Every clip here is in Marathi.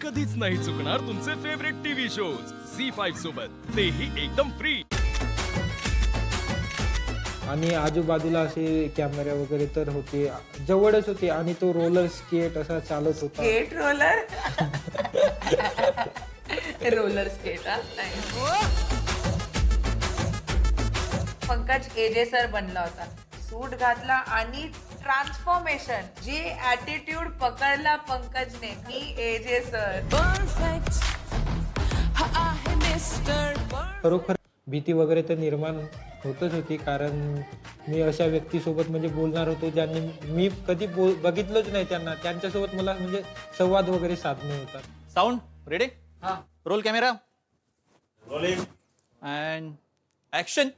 कधीच नाही चुकणार तुमचे फेवरेट टीव्ही शोज झी5 सोबत, तेही एकदम फ्री. आणि आजूबाजूला असे कॅमेरे वगैरे तर होते, जवळच होते आणि तो रोलर स्केट असा चालत होता. Skate roller roller skate. Pankaj AJ sir बनला होता, सूट घातला आणि ट्रान्सफॉर्मेशन, जे ऍटिट्यूड पकडला पंकजने, मी एजे सर. खरोखर भीती वगैरे तर निर्माण होतच होती, कारण मी अशा व्यक्तीसोबत म्हणजे बोलणार होतो ज्यांनी मी कधी बघितलंच नाही त्यांना, त्यांच्यासोबत मला म्हणजे संवाद वगैरे साधणे होतात. Sound ready. हा. Roll camera rolling and action.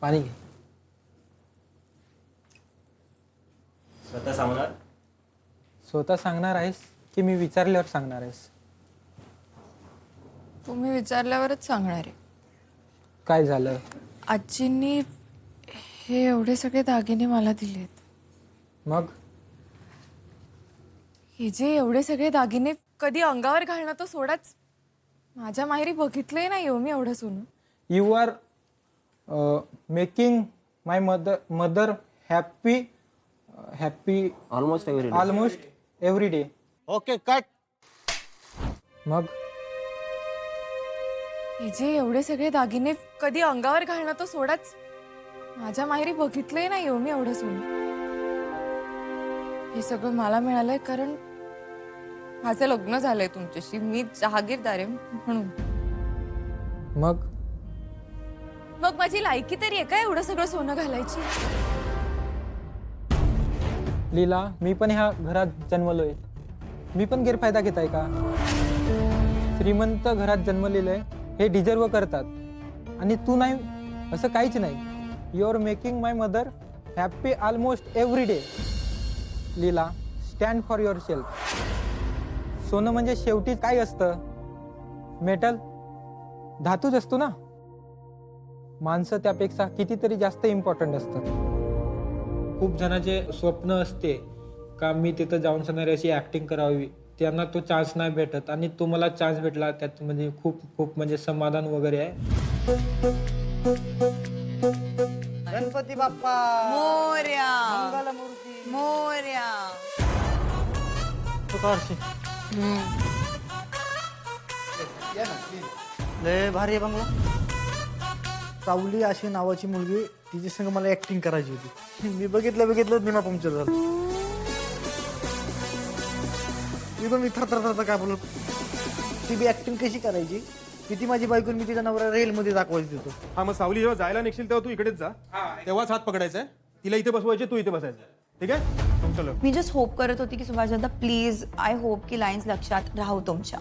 पाणी घे. स्वतः सांगणार आहेस की मी विचारल्यावर सांगणार आहेस? तुम्ही विचारल्यावरच सांगणार आहे. काय झालं? आजींनी हे एवढे सगळे दागिने मला दिलेत. मग हे जे एवढे सगळे दागिने कधी अंगावर घालणं तर सोडाच, माझ्या माहेरी बघितलंय नाही हो मी एवढं सोनं. You are making my mother happy almost every day. Okay cut. मग हे जे एवढे सगळे दागिने कधी अंगावर घालणं तर सोडाच, माझ्या माहेरी बघितलंय नाही हो मी एवढं सोनं. हे सगळं मला मिळालंय कारण माझं लग्न झालंय तुमच्याशी, मी जहागीरदार आहे म्हणून. मग मग माझी लायकी तरी आहे का एवढं सगळं सोनं घालायची? लीला, मी पण ह्या घरात जन्मलोय, मी पण गैरफायदा घेत आहे का? श्रीमंत घरात जन्मलेलं हे डिझर्व करतात आणि तू नाही, असं काहीच नाही. You are making my mother happy almost every day. Leela, stand for yourself. सोनं म्हणजे शेवटी काय असतं? मेटल, धातूच असतो ना. माणसं त्यापेक्षा कितीतरी जास्त इम्पॉर्टंट असतात. खूप जणांचे स्वप्न असते का मी तिथं जाऊन सणारी अशी ॲक्टिंग करावी, त्यांना तो चान्स नाही भेटत आणि तो मला चान्स भेटला, त्यात म्हणजे खूप खूप म्हणजे समाधान वगैरे आहे. गणपती बाप्पा मोरया मंगलमूर्ती. मोरया. लय भारी आहे बंगला. सावली अशी नावाची मुलगी, तिची संग मला ऍक्टिंग करायची होती. मी बघितलं निमा पंक्चर झालं. मी थरथर काय बोलत, ती बी ऍक्टिंग कशी करायची, किती माझी बायको मी तिच्या नवरा रेल मध्ये दाखवायची होतो. हा, मग सावली जेव्हा जायला निघशील तेव्हा तू इकडेच जा, तेव्हाच हात पकडायचा आहे. तिला इथे बसवायचे, तू इथे बसायचं. ठीक आहे, चलो. मी जस्ट होप करत होती की सुभाष दादा प्लीज, आय होप की लाईन्स लक्षात राहू तुमच्या.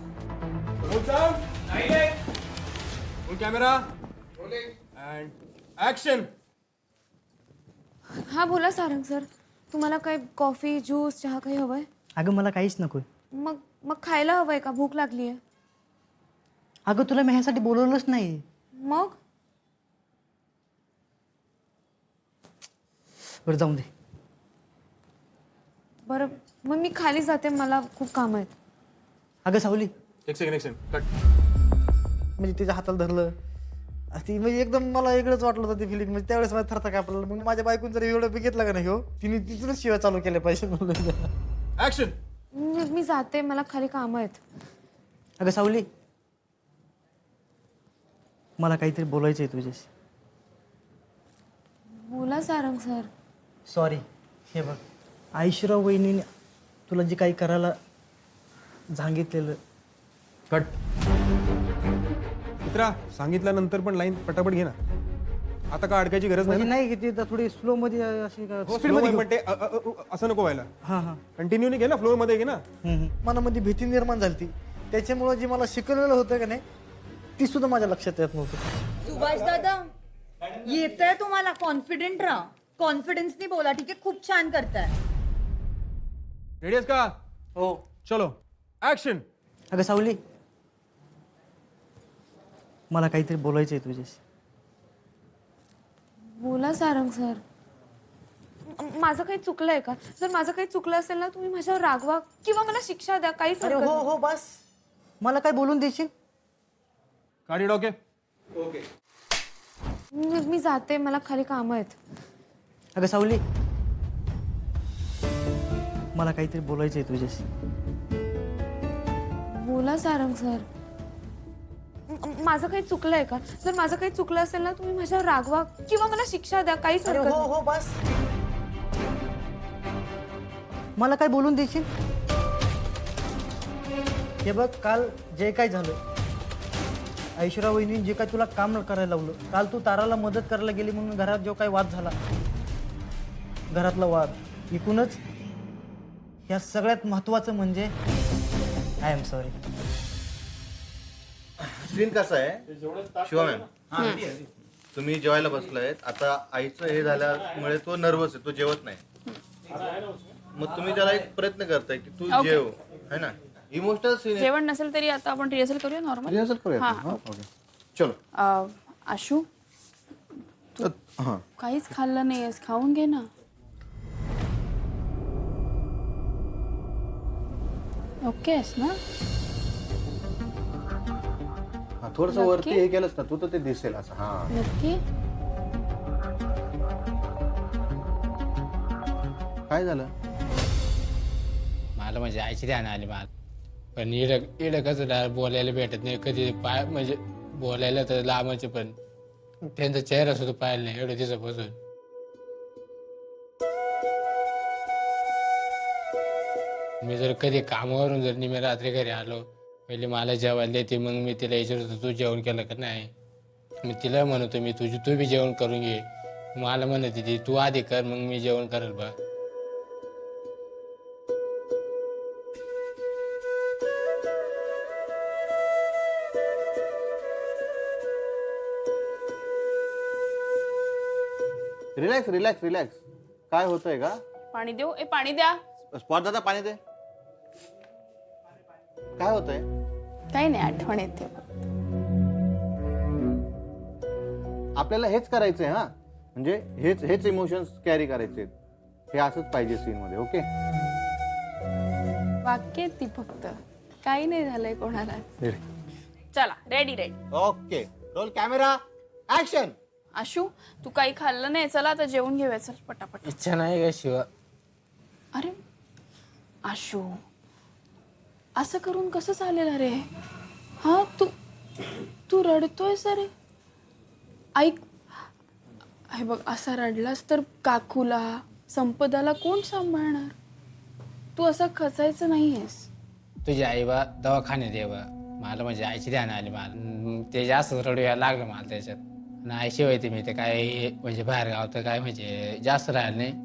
Camera and action. हा बोला सारंग सर, तुम्हाला काय कॉफी ज्यूस चहा काही हवंय? अगं मला काहीच नकोय. मग मग खायला हवंय का? भूक लागली आहे. अगं तुला मी ह्यासाठी बोलवलंच नाही. मग बरं जाऊन दे. बरं, मग मी खाली जाते, मला खूप काम आहेत. अगं सावली, एक सेकंड कट. म्हणजे तिच्या हाताला धरलं, ती म्हणजे एकदम मला वेगळंच वाटलं होतं ती फिलिंग. म्हणजे त्यावेळेस मला थरथर काय आपल्याला, मग माझ्या बायकून जर एवढं बघितलं का नाही हो, तिने तिथूनच शिवाय चालू केल्या पाहिजे. ऍक्शन. मी जाते, मला खाली काम आहेत. अगं सावली, मला काहीतरी बोलायचं आहे तुझ्याशी. बोला सारंग सर. सॉरी. हे बघ, आईशिराव वहिनीने तुला जे काही करायला सांगितलेलं. कट. मित्रा, सांगितल्यानंतर पण लाईन पटापट घे ना, आता का अडकायची गरज म्हणजे नाही. नाही की ती थोडी स्लो मध्ये अशी स्पीड मध्ये पण ते असं नको व्हायला. हां हां. कंटिन्यूनी घे ना, फ्लोर मध्ये घे ना. मनामध्ये भीती निर्माण झाली, त्याच्यामुळे जे मला शिकवलेलं होतं का नाही, ती सुद्धा माझ्या लक्षात येत नव्हतं. सुभाष दादा येतंय तुम्हाला, कॉन्फिडेंट राहा, कॉन्फिडन्सनी बोला. ठीक आहे, खूप छान करताय. रेडी आहेस का? हो. चलो ऍक्शन. अगं सावली, मला काहीतरी बोलायचं आहे तुझ्याशी. बोला सारंग सर. माझं काही चुकलंय का? जर माझं काही चुकलं असेल ना तुम्ही माझ्यावर रागवा किंवा मला शिक्षा द्या, काहीच अरे हरकत हो नाही. हो बस, मला काय बोलून देशील? काढी डोके. मी जाते, मला खाली कामं आहेत. अगं सावली, मला काहीतरी बोलायचं आहे तुझ्याशी. बोला सारंग सर. माझं काही चुकलंय का? जर माझं काही चुकलं असेल ना तुम्ही माझ्यावर रागवा किंवा मला शिक्षा द्या, काहीच अरे हरकत हो नाही. हो बस, मला काय बोलून देशील? हे बघ, काल जे काय झालं, ऐश्वर्या वहिनी जे काय तुला काम करायला लावलं, काल तू ताराला मदत करायला गेली म्हणून घरात जो काही वाद झाला, घरातला वाद, एकूणच या सगळ्यात महत्वाचं म्हणजे आय एम सॉरी. सीन कसा आहे शिवा मॅम, तुम्ही जेवायला बसलायत, आता आईचं हे झाल्यामुळे तो नर्वस आहे, तो जेवत नाही. मग तुम्ही त्याला एक प्रयत्न करताय की तू जेव, है ना. इमोशनल सीन जेवण नसेल तरी आता आपण रिहर्सल करूया नॉर्मल. रिहर्सल करूया. ओके चलो. आशू हां काहीच खाल्लं नाहीयेस, खाऊन घे ना. ओके आहेस ना? थोडस वरती हे केलंस ना तू तर ते दिसेल असं. हा नक्की? काय झालं? मला म्हणजे आईची ध्यान आली मला, पण इडं कसं बोलायला भेटत नाही कधी. पाय म्हणजे बोलायला तर लांबचे, पण त्यांचा चेहरा सुद्धा पाहिला नाही एवढं दिवसापासून. मी जर कधी कामावरून जर निम्या रात्री घरी आलो, पहिले मला जेवायला देते, मग मी तिला विचारत होतो तू जेवण केलं का नाही. मी तिला म्हणतो मी तू बी जेवण करून घे. मला म्हणत ती तू आधी कर मग मी जेवण करेल बा. Relax relax relax. काय होतंय का? पाणी देऊ? पाणी द्या. स्पॉट दादा पाणी दे. काय होतंय? काही नाही, आठवण येते. आपल्याला हेच करायचंय. हा म्हणजे हेच इमोशन्स कॅरी करायचे. हे असंच पाहिजे सीन मध्ये. ओके वाक्य आहेत ती फक्त, काही नाही झालंय कोणाला. चला ready ready. Okay roll camera action. Ashu तू काही खाल्लं नाही, चला आता जेवून घेऊया, चल पटापट. इच्छा नाही का शिवा? अरे आशू असं करून कसं चालेल रे? हा तू रडतोय सरे. ऐक, हे बघ, असा रडलास तर काकूला संपदाला कोण सांभाळणार? तू असं खचायचं नाहीयेस. तुझी आई बा दवाखान्यात ये बा. मला म्हणजे आईची ध्यान आली मला, ते जास्त रडू यायला लागलं मला त्याच्यात. आणि आईशिवाय ते मी ते काय म्हणजे बाहेर गाव तर काय म्हणजे जास्त राहिलं नाही.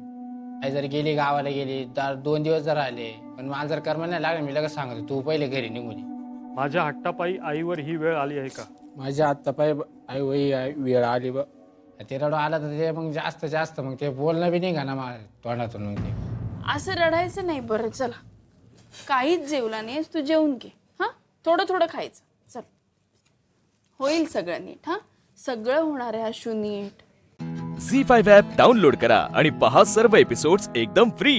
आई जर गेली गावाला गेली 2 दिवस जर आले, पण मला जर कर्म नाही लागलं मी लगेच सांगतो तू पहिले घरी निघून ये. माझ्या हट्टापायी आईवर ही वेळ आली आहे का? माझ्या आत्ता पाय आई वही वेळ आली बा. ते रडू आला तर ते मग जास्त मग ते बोलणं बी नाही का ना मला तोंडातून. मग ते असं रडायचं नाही. बरं चला, काहीच जेवला नाहीस तू, जेवून घे. हा थोडं खायचं. चल होईल सगळं नीट. हा सगळं होणार आहे आशू नीट. झी5 ॲप डाउनलोड करा आणि पहा सर्व एपिसोड्स एकदम फ्री.